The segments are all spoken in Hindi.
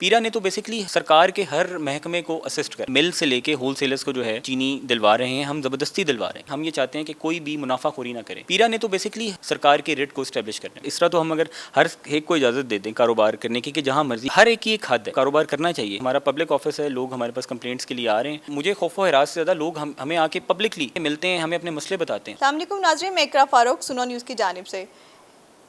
पीरा ने तो बेसिकली सरकार के हर महकमे को असिस्ट कर मिल से लेके होलसेलर्स को जो है चीनी दिलवा रहे हैं, हम जबरदस्ती दिलवा रहे हैं। हम ये चाहते हैं कि कोई भी मुनाफाखोरी ना करे। पीरा ने तो बेसिकली सरकार के रेट को स्टैब्लिश करना है। इस तरह तो हम अगर हर एक को इजाजत दे दें कारोबार करने की कि जहाँ मर्जी, हर एक की एक हद है, कारोबार करना चाहिए। हमारा पब्लिक ऑफिस है, लोग हमारे पास कंप्लेंट्स के लिए आ रहे हैं। मुझे खौफ व हिरास से ज्यादा लोग हमें आके पब्लिकली मिलते हैं, हमें अपने मसले बताते हैं। अस्सलाम वालेकुम नाज़रीन, मैं इकरा फारूक, सुनो न्यूज़ की जानिब से।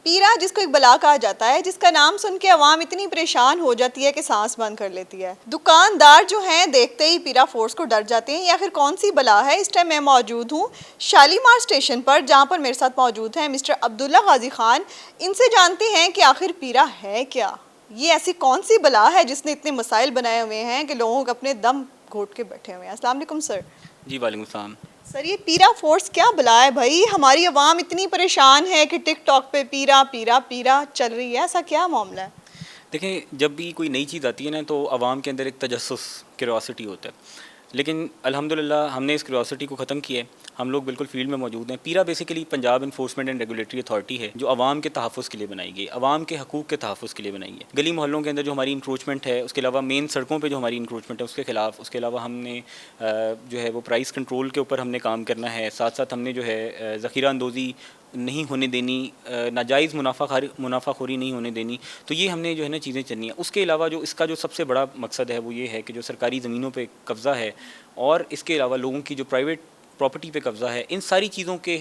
पीरा जिसको एक बला कहा जाता है, जिसका नाम सुन के अवाम इतनी परेशान हो जाती है कि सांस बंद कर लेती है। दुकानदार जो हैं देखते ही पीरा फोर्स को डर जाते हैं। या आखिर कौन सी बला है? इस टाइम मैं मौजूद हूँ शालीमार स्टेशन पर, जहाँ पर मेरे साथ मौजूद हैं मिस्टर अब्दुल्ला गाजी खान। इनसे जानते हैं कि आखिर पीरा है क्या, ये ऐसी कौन सी बला है जिसने इतने मसाइल बनाए हुए हैं कि लोगों को अपने दम घोट के बैठे हुए हैं। अस्सलाम वालेकुम सर। जी वालेकुम सलाम। सर, ये पीरा फोर्स क्या बला है भाई? हमारी आवाम इतनी परेशान है कि टिकटॉक पे पीरा पीरा पीरा चल रही है, ऐसा क्या मामला है? देखें, जब भी कोई नई चीज़ आती है ना तो आवाम के अंदर एक तजस्सुस, क्यूरियोसिटी होता है। लेकिन अल्हम्दुलिल्लाह हमने इस क्यूरियोसिटी को ख़त्म किया है। हम लोग बिल्कुल फील्ड में मौजूद हैं। पीरा basically Punjab enforcement and regulatory authority है, जो आवाम के तहफ़्फ़ुज़ के लिए बनाई गई, आवाम के हकूक़ के तहफ़्फ़ुज़ के लिए बनाई है। गली मोहल्लों के अंदर जो हमारी इंक्रोचमेंट है, उसके अलावा मेन सड़कों पे जो हमारी इंक्रोचमेंट है उसके ख़िलाफ़, उसके अलावा हमने जो है वो प्राइस कंट्रोल के ऊपर हमने काम करना है। साथ साथ हमने जो है ज़ख़ीरा अंदोज़ी नहीं होने देनी, नाजायज़ मुनाफाखोरी नहीं होने देनी। तो ये हमने जो है ना चीज़ें चलनी है। उसके अलावा जो इसका जो सबसे बड़ा मकसद है वो ये है कि जो सरकारी ज़मीनों पे कब्ज़ा है और इसके अलावा लोगों की जो प्राइवेट प्रॉपर्टी पे कब्ज़ा है, इन सारी चीज़ों के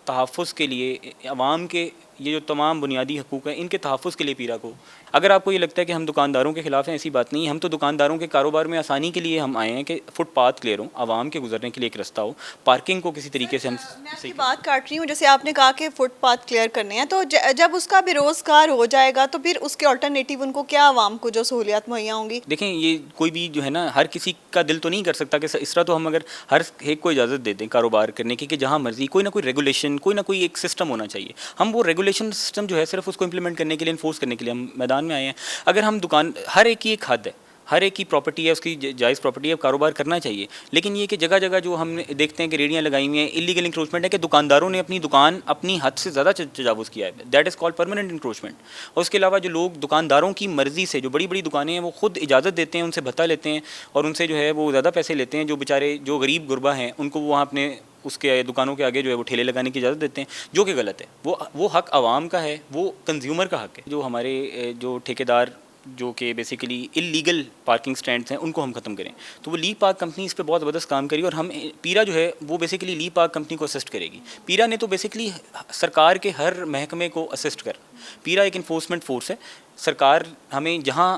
तहफ़्फ़ुज़ के लिए, आवाम के ये जो तमाम बुनियादी हकूक़ हैं इनके तहफ़्फ़ुज़ के लिए पीरा को, अगर आपको ये लगता है कि हम दुकानदारों के ख़िलाफ़ हैं, ऐसी बात नहीं है। हम तो दुकानदारों के कारोबार में आसानी के लिए हम आए हैं कि फुटपाथ क्लियर हो, आवाम के गुजरने के लिए एक रास्ता हो, पार्किंग को किसी तरीके से हम मैं आपकी बात काट रही हूँ, जैसे आपने कहा कि फुटपाथ क्लियर करने हैं, तो जब उसका बेरोज़गार हो जाएगा तो फिर उसके अल्टरनेटिव उनको क्या, आवाम को जो सहूलियात मुहैया होंगी? देखें, ये कोई भी जो है ना, हर किसी का दिल तो नहीं कर सकता कि इस तरह तो हम अगर हर एक को इजाज़त दे दें कारोबार करने की कि जहाँ मर्जी, कोई ना कोई रेगुलेशन, कोई ना कोई एक सिस्टम होना चाहिए। हम वो रेगुलेशन सिस्टम जो है सिर्फ उसको इम्प्लीमेंट करने के लिए, इन्फोर्स करने के लिए हम मैदान में आए हैं। अगर हम दुकान, हर एक की एक हद है, हर एक की प्रॉपर्टी है, उसकी जायज़ प्रॉपर्टी है, कारोबार करना चाहिए। लेकिन ये कि जगह जगह जो हम देखते हैं कि रेडियाँ लगाई हुई हैं, इलीगल इंक्रोचमेंट है कि दुकानदारों ने अपनी दुकान अपनी हद से ज़्यादा तजावुज़ किया है, that is called permanent encroachment. और उसके अलावा जो लोग दुकानदारों की मर्ज़ी से, जो बड़ी बड़ी दुकानें हैं वो खुद इजाज़त देते हैं, उनसे भत्ता लेते हैं और उनसे जो है वो ज़्यादा पैसे लेते हैं। जो बेचारे जो गरीब गुरबा हैं उनको वो वहाँ अपने उसके दुकानों के आगे जो है वो ठेले लगाने की इजाज़त देते हैं, जो कि गलत है। वो हक़ आवाम का है, वो कंज्यूमर का हक़ है। जो हमारे जो ठेकेदार जो कि बेसिकली इलीगल पार्किंग स्टैंड्स हैं उनको हम ख़त्म करें, तो वो ली पार्क कंपनी इस पे बहुत ज़बरदस्त काम करी और हम पीरा जो है वो बेसिकली ली पार्क कंपनी को असिस्ट करेगी। पीरा ने तो बेसिकली सरकार के हर महकमे को असिस्ट कर, पीरा एक इन्फोर्समेंट फोर्स है। सरकार हमें जहाँ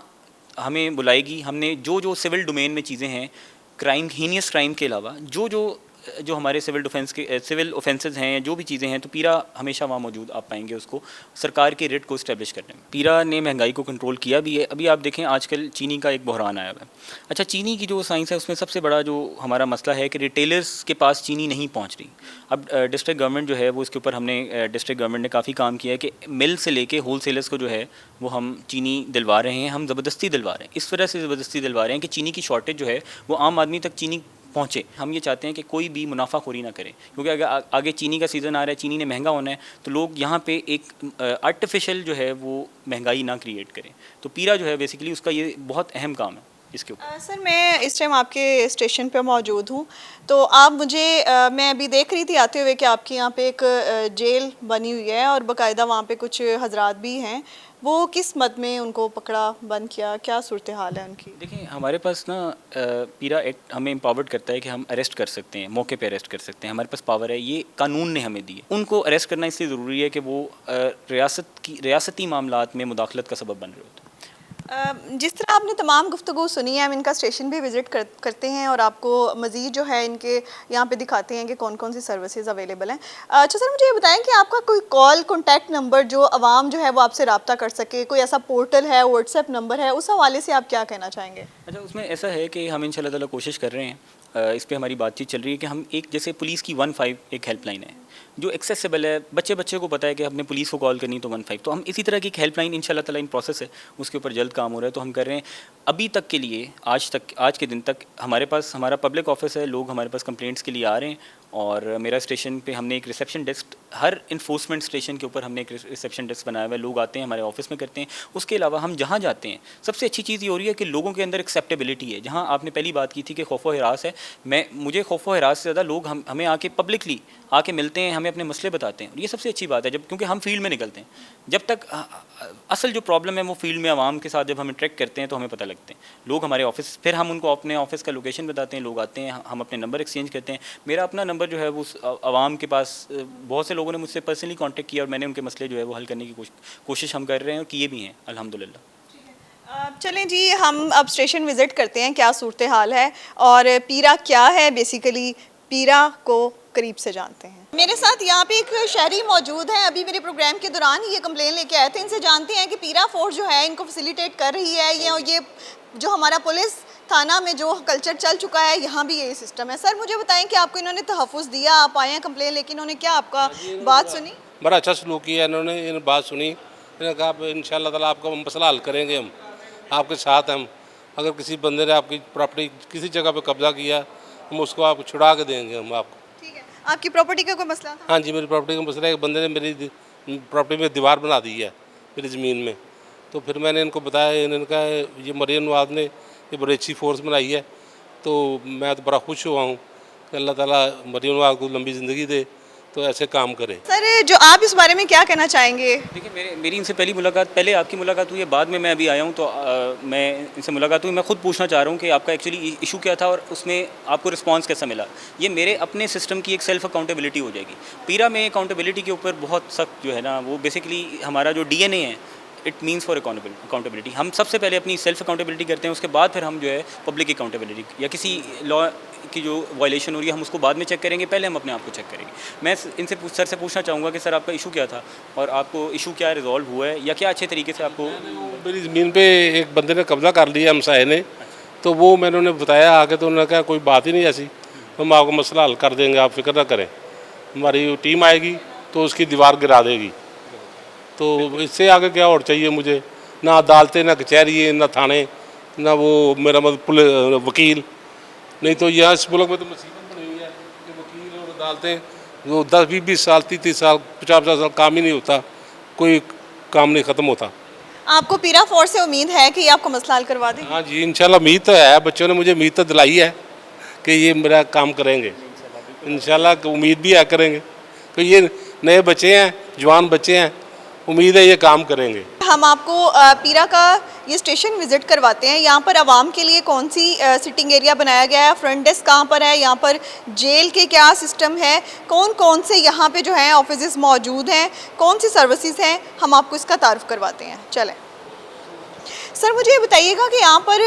हमें बुलाएगी, हमने जो जो सिविल डोमेन में चीज़ें हैं, क्राइम, हीनियस क्राइम के अलावा जो हमारे सिविल ऑफेंसेस हैं, जो भी चीज़ें हैं, तो पीरा हमेशा वहाँ मौजूद आप पाएंगे उसको सरकार के रेट को इस्टेब्लिश करने में। पीरा ने महंगाई को कंट्रोल किया भी है। अभी आप देखें आजकल चीनी का एक बहरान आया हुआ है। अच्छा, चीनी की जो साइंस है उसमें सबसे बड़ा जो हमारा मसला है कि रिटेलर्स के पास चीनी नहीं पहुँच रही। अब डिस्ट्रिक्ट गवर्नमेंट जो है वो इसके ऊपर हमने डिस्ट्रिक्ट गवर्नमेंट ने काफ़ी काम किया है कि मिल से लेके होल सेलर्स को जो है वो हम चीनी दिलवा रहे हैं, हम ज़बरदस्ती दिलवा रहे हैं। इस वजह से ज़बरदस्ती दिलवा रहे हैं कि चीनी की शॉर्टेज जो है वो आम आदमी तक चीनी पहुँचे। हम ये चाहते हैं कि कोई भी मुनाफाखोरी ना करे, क्योंकि अगर आगे चीनी का सीज़न आ रहा है, चीनी ने महंगा होना है, तो लोग यहाँ पे एक आर्टिफिशियल जो है वो महंगाई ना क्रिएट करें। तो पीरा जो है बेसिकली उसका ये बहुत अहम काम है इसके ऊपर। सर, मैं इस टाइम आपके स्टेशन पे मौजूद हूँ, तो आप मुझे मैं अभी देख रही थी आते हुए कि आपके यहाँ पे एक जेल बनी हुई है और बाकायदा वहाँ पे कुछ हजरात भी हैं। वो किस मद में उनको पकड़ा, बंद किया, क्या सूरत हाल है उनकी? देखिए, हमारे पास ना पीरा एक्ट हमें एम्पावर्ड करता है कि हम अरेस्ट कर सकते हैं, मौके पे अरेस्ट कर सकते हैं। हमारे पास पावर है, ये कानून ने हमें दी है। उनको अरेस्ट करना इसलिए ज़रूरी है कि वो रियासती मामलात में मुदाखलत का सबब बन रहे होते हैं। जिस तरह आपने तमाम गुफ्तगू सुनी है, हम इनका स्टेशन भी विज़िट करते हैं और आपको मज़ीद जो है इनके यहाँ पे दिखाते हैं कि कौन कौन सी सर्विसेज अवेलेबल हैं। अच्छा सर, मुझे ये बताएं कि आपका कोई कॉल कॉन्टैक्ट नंबर जो आवाम जो है वो आपसे रब्ता कर सके, कोई ऐसा पोर्टल है, व्हाट्सएप नंबर है, उस हवाले से आप क्या कहना चाहेंगे? अच्छा, उसमें ऐसा है कि हम इंशाल्लाह ताला कोशिश कर रहे हैं, इस पे हमारी बातचीत चल रही है कि हम एक, जैसे पुलिस की 15 एक हेल्पलाइन है जो एक्सेसिबल है, बच्चे को पता है कि हमने पुलिस को कॉल करनी तो 15, तो हम इसी तरह की एक हेल्पलाइन इंशाल्लाह ताला इन प्रोसेस है, उसके ऊपर जल्द काम हो रहा है, तो हम कर रहे हैं। अभी तक के लिए, आज के दिन तक हमारे पास हमारा पब्लिक ऑफिस है, लोग हमारे पास कंप्लेंट्स के लिए आ रहे हैं और मेरा स्टेशन पे हमने एक रिसेप्शन डेस्क हर इन्फोर्समेंट स्टेशन के ऊपर हमने एक रिसेप्शन डेस्क बनाया हुआ है, लोग आते हैं हमारे ऑफिस में करते हैं। उसके अलावा हम जहाँ जाते हैं सबसे अच्छी चीज़ ये हो रही है कि लोगों के अंदर एक्सेप्टेबिलिटी है। जहाँ आपने पहली बात की थी कि खौफ व हिरास है, मुझे खौफ व हिरास से ज़्यादा लोग हमें आके पब्लिकली आके मिलते हैं, हमें अपने मसले बताते हैं, और ये सबसे अच्छी बात है। जब क्योंकि हम फील्ड में निकलते हैं, जब तक असल जो प्रॉब्लम है वो फील्ड में आवाम के साथ जब हम इंटरेक्ट करते हैं तो हमें पता लगते हैं। लोग हमारे ऑफिस, फिर हम उनको अपने ऑफिस का लोकेशन बताते हैं, लोग आते हैं, हम अपने नंबर एक्सचेंज करते हैं। मेरा अपना नंबर जो है वो आवाम के पास, बहुत से लोगों ने मुझसे पर्सनली कांटेक्ट किया और मैंने उनके मसले जो है वो हल करने की कोशिश हम कर रहे हैं और किए भी हैं अल्हम्दुलिल्लाह। चलें जी, हम अब स्टेशन विज़िट करते हैं, क्या सूरत हाल है और पीरा क्या है। बेसिकली पीरा को करीब से जानते हैं। मेरे साथ यहाँ पे एक शहरी मौजूद हैं, अभी मेरे प्रोग्राम के दौरान ही ये कंप्लेन लेके आए थे। इनसे जानते हैं कि पीरा फोर्स जो है इनको फैसिलिटेट कर रही है, ये जो हमारा पुलिस थाना में जो कल्चर चल चुका है यहाँ भी यही सिस्टम है। सर मुझे बताएं कि आपको इन्होंने तहफ़्फ़ुज़ दिया, आप आए हैं कंप्लेन, लेकिन इन्होंने क्या आपका बात सुनी? बड़ा अच्छा सलूक किया इन्होंने बात सुनी। इन्होंने कहा इंशाअल्लाह ताला आपका मसला हल करेंगे, हम आपके साथ हम। अगर किसी बंदे ने आपकी प्रॉपर्टी किसी जगह पे कब्जा किया, हम उसको आपको छुड़ा के देंगे हम आपको। ठीक है, आपकी प्रॉपर्टी का कोई मसला था? हाँ जी, मेरी प्रॉपर्टी का मसला है। एक बंदे ने मेरी प्रॉपर्टी में दीवार बना दी है मेरी ज़मीन में। तो फिर मैंने इनको बताया, इन्होंने कहा ये मरियम नवाज़ ने ये बड़ी अच्छी फोर्स बनाई है। तो मैं तो बड़ा खुश हुआ हूँ कि अल्लाह ताला मरियम नवाज़ को लंबी ज़िंदगी दे, तो ऐसे काम करे। सर जो आप इस बारे में क्या कहना चाहेंगे? देखिए, मेरी इनसे पहली मुलाकात, पहले आपकी मुलाकात हुई है, बाद में मैं अभी आया हूँ, तो मैं इनसे मुलाकात हुई। मैं खुद पूछना चाह रहा हूँ कि आपका एक्चुअली इशू क्या था और उसमें आपको रिस्पांस कैसा मिला। ये मेरे अपने सिस्टम की एक सेल्फ अकाउंटेबिलिटी हो जाएगी। पीरा में अकाउंटेबिलिटी के ऊपर बहुत सख्त जो है ना, वो बेसिकली हमारा जो DNA है, इट मीन्स फॉर अकाउंटेबिलिटी। हम सबसे पहले अपनी सेल्फ अकाउंटेबिलिटी करते हैं, उसके बाद फिर हम जो है पब्लिक अकाउंटेबिलिटी या किसी लॉ की जो वायलेशन हो रही है हम उसको बाद में चेक करेंगे, पहले हम अपने आप को चेक करेंगे। मैं इनसे सर से पूछना चाहूँगा कि सर आपका इशू क्या था और आपको इशू क्या रिजॉल्व हुआ है, या क्या अच्छे तरीके से आपको। मेरी ज़मीन पे एक बंदे ने कब्जा कर लिया, हमसाये ने। तो वो मैंने उन्हें बताया आके, तो उन्होंने कहा कोई बात ही नहीं ऐसी, हम आपको मसला हल कर देंगे, आप फिक्र ना करें। हमारी टीम आएगी तो उसकी दीवार गिरा देगी। तो इससे आगे क्या और चाहिए मुझे? ना अदालतें, ना कचहरी, ना थाने, ना वो मेरा मतलब वकील। नहीं तो यहाँ इस मुल्क में तो मुसीबत बनी हुई है कि वकील और अदालतें वो 10-20 साल, 30 साल, 50-50 साल काम ही नहीं होता, कोई काम नहीं ख़त्म होता। आपको पीरा फोर्स से उम्मीद है कि ये आपका मसला हल करवा देंगे? हाँ जी, इंशाल्लाह उम्मीद तो है। बच्चों ने मुझे उम्मीद तो दिलाई है कि ये मेरा काम करेंगे। इंशाल्लाह उम्मीद भी है करेंगे, तो ये नए बच्चे हैं, जवान बच्चे हैं, उम्मीद है ये काम करेंगे। हम आपको पीरा का ये स्टेशन विज़िट करवाते हैं। यहाँ पर आवाम के लिए कौन सी सिटिंग एरिया बनाया गया है, फ्रंट डेस्क कहाँ पर है, यहाँ पर जेल के क्या सिस्टम है, कौन कौन से यहाँ पे जो है ऑफिस मौजूद हैं, कौन सी सर्विसेज हैं, हम आपको इसका तारुफ करवाते हैं। चलें सर, मुझे ये बताइएगा कि यहाँ पर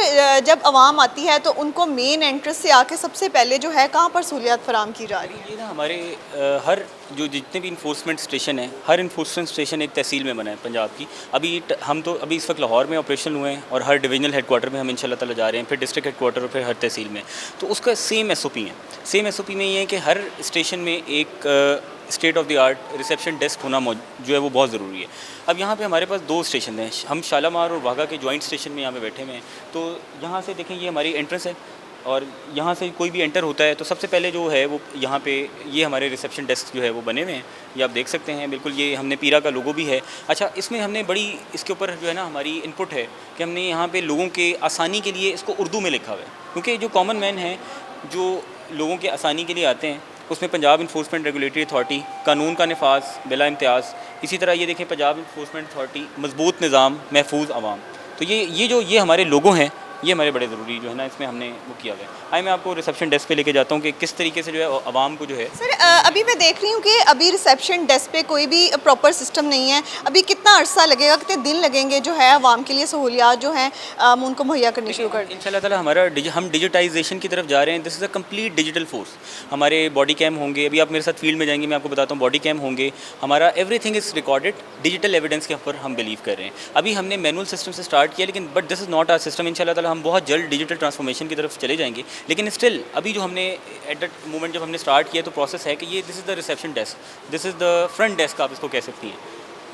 जब आवाम आती है तो उनको मेन एंट्रेंस से आके सबसे पहले जो है कहाँ पर सहूलियत फराम की जा रही है? ये ना हमारे हर जो जितने भी इन्फोर्समेंट स्टेशन हैं, हर इन्फोर्समेंट स्टेशन एक तहसील में बना है पंजाब की। हम तो अभी इस वक्त लाहौर में ऑपरेशन हुए हैं और हर डिवीजनल हेडक्वार्टर में हम इंशाल्लाह ताला जा रहे हैं, फिर डिस्ट्रिक्ट हेडक्वार्टर और फिर हर तहसील में। तो उसका सेम SOP है। सेम SOP में ये है कि हर स्टेशन में एक state of the art reception desk होना जो है वो बहुत ज़रूरी है। अब यहाँ पे हमारे पास 2 स्टेशन हैं, हम शालामार और वाघा के जॉइंट स्टेशन में यहाँ पे बैठे हुए हैं। तो यहाँ से देखें, ये हमारी एंट्रेंस है और यहाँ से कोई भी एंटर होता है तो सबसे पहले जो है वो यहाँ पे ये हमारे रिसेप्शन डेस्क जो है वो बने हुए हैं, ये आप देख सकते हैं। बिल्कुल, ये हमने पीरा का लोगो भी है। अच्छा, इसमें हमने बड़ी इसके ऊपर जो है ना हमारी इनपुट है कि हमने यहाँ पे लोगों के आसानी के लिए इसको उर्दू में लिखा हुआ है, क्योंकि जो कॉमन मैन है जो लोगों के आसानी के लिए आते हैं, उसमें पंजाब इन्फोर्समेंट रेगुलेटरी अथॉरिटी, कानून का नफाज बिला इम्तियाज़। इसी तरह ये देखें, पंजाब इन्फोर्समेंट अथॉरिटी, मजबूत निज़ाम, महफूज आवाम। तो ये हमारे लोगो हैं, ये हमारे बड़े ज़रूरी जो है ना इसमें हमने वो किया हुआ है। आइए मैं आपको रिसेप्शन डेस्क पे लेके जाता हूँ कि किस तरीके से जो है आवाम को जो है। सर अभी मैं देख रही हूँ कि अभी रिसेप्शन डेस्क पे कोई भी प्रॉपर सिस्टम नहीं है। अभी कितना अरसा लगेगा, कितने दिन लगेंगे जो है आवाम के लिए सहूलियात जो हैं हम उनको मुहैया करनी शुरू कर दें? इंशाल्लाह ताला हम डिजिटाइजेशन की तरफ जा रहे हैं। This is a complete digital force. हमारे बॉडी कैम होंगे, अभी आप मेरे साथ फील्ड में जाएंगे, मैं आपको बताता हूँ, बॉडी कैम होंगे, हमारा everything is recorded, digital evidence के ऊपर हम बिलीव कर रहे हैं। अभी हमने मैनुअल सिस्टम से स्टार्ट किया, लेकिन but this is not our system. इंशाल्लाह ताला हम बहुत जल्द डिजिटल ट्रांसफॉर्मेशन की तरफ चले जाएंगे, लेकिन स्टिल अभी जो हमने एट दैट मोमेंट जब हमने स्टार्ट किया तो प्रोसेस है कि ये this is the reception desk, this is the front desk, आप इसको कह सकती हैं।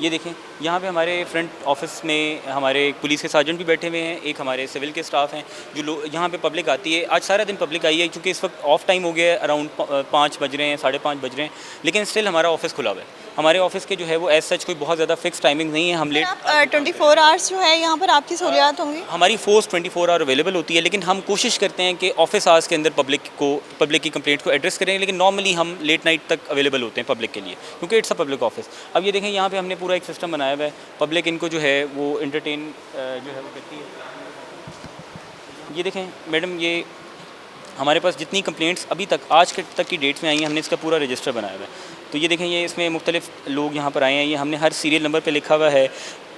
ये देखें, यहाँ पे हमारे फ्रंट ऑफिस में हमारे पुलिस के सार्जेंट भी बैठे हुए हैं, एक हमारे सिविल के स्टाफ हैं, जो लोग यहाँ पे पब्लिक आती है। आज सारा दिन पब्लिक आई है, क्योंकि इस वक्त ऑफ टाइम हो गया है, अराउंड 5 बज रहे हैं, 5:30 बज रहे हैं, लेकिन स्टिल हमारा ऑफिस खुला हुआ है। हमारे ऑफिस के जो है वो एज सच कोई बहुत ज़्यादा फिक्स टाइमिंग नहीं है। हम लेट 24 आवर्स जो है यहाँ पर आपकी सहूलियात होंगी? हमारी फोर्स 24 आवर अवेलेबल होती है, लेकिन हम कोशिश करते हैं कि ऑफिस आवर्स के अंदर पब्लिक की कंप्लेंट को एड्रेस करें, लेकिन नॉर्मली हम लेट नाइट तक अवेलेबल होते हैं पब्लिक के लिए, क्योंकि इट्स अ पब्लिक ऑफिस। अब ये देखें, यहाँ पे हमने पूरा एक सिस्टम बनाया हुआ है, पब्लिक इनको जो है वो एंटरटेन जो है वो करती है। ये देखें मैडम, ये हमारे पास जितनी कंप्लेंट्स अभी तक आज के तक की डेट्स में आई हैं, हमने इसका पूरा रजिस्टर बनाया हुआ है। तो ये देखें, ये इसमें मुख्तलिफ लोग यहाँ पर आए हैं, ये हमने हर सीरियल नंबर पे लिखा हुआ है।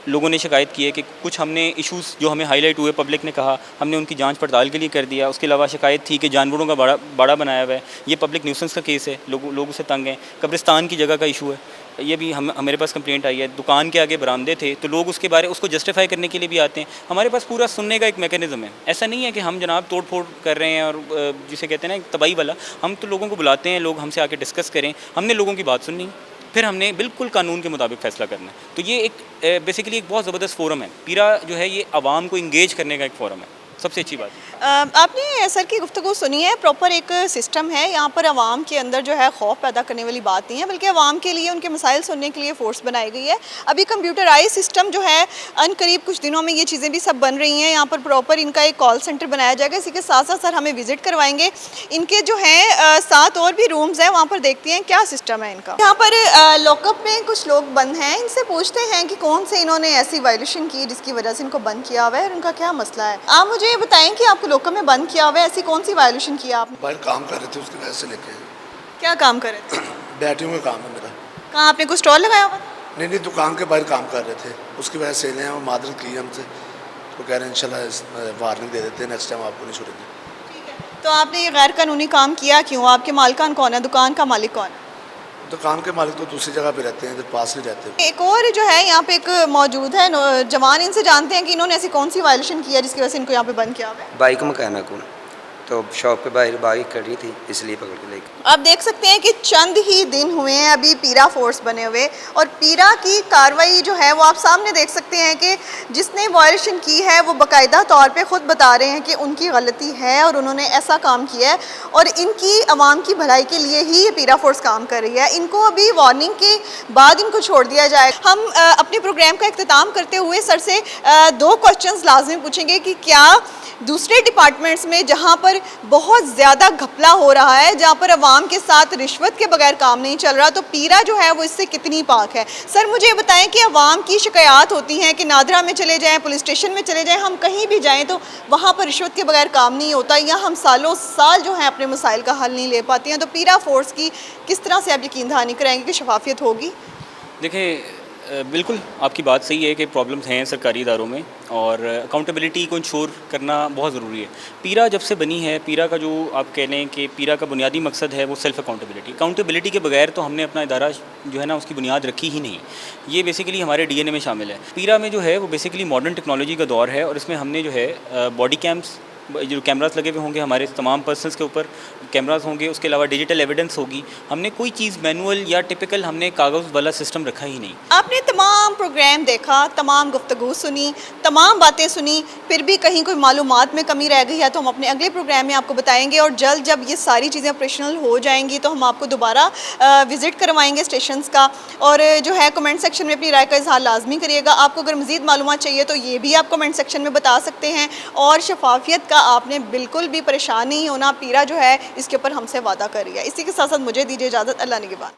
लोगों ने शिकायत की है कि कुछ हमने इश्यूज़ जो हमें हाईलाइट हुए, पब्लिक ने कहा, हमने उनकी जांच पड़ताल के लिए कर दिया। उसके अलावा शिकायत थी कि जानवरों का बाड़ा बनाया हुआ है, ये पब्लिक न्यूसेंस का केस है, लोग उससे तंग हैं। कब्रिस्तान की जगह का इशू है, ये भी हमारे पास कंप्लेंट आई है। दुकान के आगे बरामदे थे, तो लोग उसको जस्टिफाई करने के लिए भी आते हैं। हमारे पास पूरा सुनने का एक मैकेनिज़्म है। ऐसा नहीं है कि हम जनाब तोड़ फोड़ कर रहे हैं और जिसे कहते हैं ना तबाही वाला। हम तो लोगों को बुलाते हैं, लोग हमसे आके डिस्कस करें, हमने लोगों की बात सुननी, फिर हमने बिल्कुल कानून के मुताबिक फ़ैसला करना है। तो ये एक बेसिकली एक बहुत ज़बरदस्त फोरम है। पीरा जो है ये आवाम को इंगेज करने का एक फोरम है, सबसे अच्छी बात। आपने सर की गुफ्तगू सुनी है, प्रॉपर एक सिस्टम है यहाँ पर। आवाम के अंदर जो है खौफ पैदा करने वाली बात नहीं है, बल्कि आवाम के लिए उनके मसाइल सुनने के लिए फ़ोर्स बनाई गई है। अभी कंप्यूटराइज सिस्टम जो है अनकरीब कुछ दिनों में ये चीज़ें भी सब बन रही हैं। यहाँ पर प्रॉपर इनका एक कॉल सेंटर बनाया जाएगा। इसी के साथ साथ सर हमें विजिट करवाएंगे। इनके जो है 7 और भी रूम्स हैं, वहाँ पर देखते हैं क्या सिस्टम है इनका। यहाँ पर लॉकअप में कुछ लोग बंद हैं, इनसे पूछते हैं कि कौन से इन्होंने ऐसी वायलेशन की जिसकी वजह से इनको बंद किया हुआ है और उनका क्या मसला है। आप मुझे ये बताएं कि आपको लॉकअप में बंद किया हुआ है, ऐसी कौन सी वायलेशन किया आपने? बाहर काम कर रहे थे, उसकी वजह से लेके। क्या काम कर रहे थे? बैटरियों का काम है मेरा। कहाँ आपने कोई स्टॉल लगाया हुआ? नहीं, दुकान के बाहर काम कर रहे थे, उसकी वजह से ले वो मादरत की हमसे, तो कह रहे हैं इंशाल्लाह वार्निंग दे देते हैं, नेक्स्ट टाइम आपको नहीं छोड़ेंगे। ठीक है, तो आपने ये गैर कानूनी काम किया क्यों? आपके मालिकान कौन है? दुकान का मालिक कौन है? दुकान के मालिक तो दूसरी जगह पे रहते हैं, इधर पास नहीं रहते। एक और जो है यहाँ पे एक मौजूद है जवान, इनसे जानते हैं कि इन्होंने ऐसी कौन सी वायलेशन की है जिसकी वजह से इनको यहाँ पे बंद किया हुआ है। बाइक मैकेनिक हूँ, तो शॉप पे बाहर बाइक खड़ी थी, इसलिए पकड़ के लेके। आप देख सकते हैं कि चंद ही दिन हुए हैं अभी पीरा फोर्स बने हुए, और पीरा की कार्रवाई जो है वो आप सामने देख सकते हैं कि जिसने वायलेशन की है वो बाकायदा तौर पे ख़ुद बता रहे हैं कि उनकी गलती है और उन्होंने ऐसा काम किया है, और इनकी आवाम की भलाई के लिए ही ये पीरा फोर्स काम कर रही है। इनको अभी वार्निंग के बाद इनको छोड़ दिया जाए। हम अपने प्रोग्राम का इख्तिताम करते हुए सर से 2 क्वेश्चंस लाजमी पूछेंगे कि क्या दूसरे डिपार्टमेंट्स में जहाँ पर बहुत ज़्यादा घपला हो रहा है, जहाँ पर अवाम के साथ रिश्वत के बगैर काम नहीं चल रहा, तो पीरा जो है वो इससे कितनी पाक है। सर मुझे ये बताएं कि अवाम की शिकायत होती हैं कि नादरा में चले जाएं, पुलिस स्टेशन में चले जाएं, हम कहीं भी जाएं तो वहाँ पर रिश्वत के बगैर काम नहीं होता, या हम सालों साल जो है अपने मसाइल का हल नहीं ले पाते हैं। तो पीरा फोर्स की किस तरह से आप यकीन दहानी कराएंगे कि शफाफियत होगी? देखिए, बिल्कुल आपकी बात सही है कि प्रॉब्लम्स हैं सरकारी इदारों में, और अकाउंटेबिलिटी को इंश्योर करना बहुत ज़रूरी है। पीरा जब से बनी है, पीरा का जो आप कह लें कि पीरा का बुनियादी मकसद है वो सेल्फ अकाउंटेबिलिटी के बगैर तो हमने अपना इदारा जो है ना उसकी बुनियाद रखी ही नहीं। ये बेसिकली हमारे DNA में शामिल है। पीरा में जो है वो बेसिकली मॉडर्न टेक्नोलॉजी का दौर है, और इसमें हमने जो है बॉडी कैम्स, जो कैमरास लगे हुए होंगे हमारे तमाम पर्सनस के ऊपर कैमरास होंगे, उसके अलावा डिजिटल एविडेंस होगी। हमने कोई चीज़ मैनुअल या टिपिकल हमने कागज़ वाला सिस्टम रखा ही नहीं। आपने तमाम प्रोग्राम देखा, तमाम गुफ्तगू सुनी, तमाम बातें सुनी, फिर भी कहीं कोई मालूमात में कमी रह गई है तो हम अपने अगले प्रोग्राम में आपको बताएंगे, और जल्द जब ये सारी चीज़ें ऑपरेशनल हो जाएंगी तो हम आपको दोबारा विज़िट करवाएंगे स्टेशंस का। और जो है कमेंट सेक्शन में अपनी राय का इजहार लाजमी करिएगा। आपको अगर मज़ीद मालूमात चाहिए तो ये भी आप कमेंट सेक्शन में बता सकते हैं, और शफाफियत का आपने बिल्कुल भी परेशान नहीं होना। पीरा जो है इसके ऊपर हमसे वादा कर रही है। इसी के साथ साथ मुझे दीजिए इजाज़त। अल्लाह निगहबान।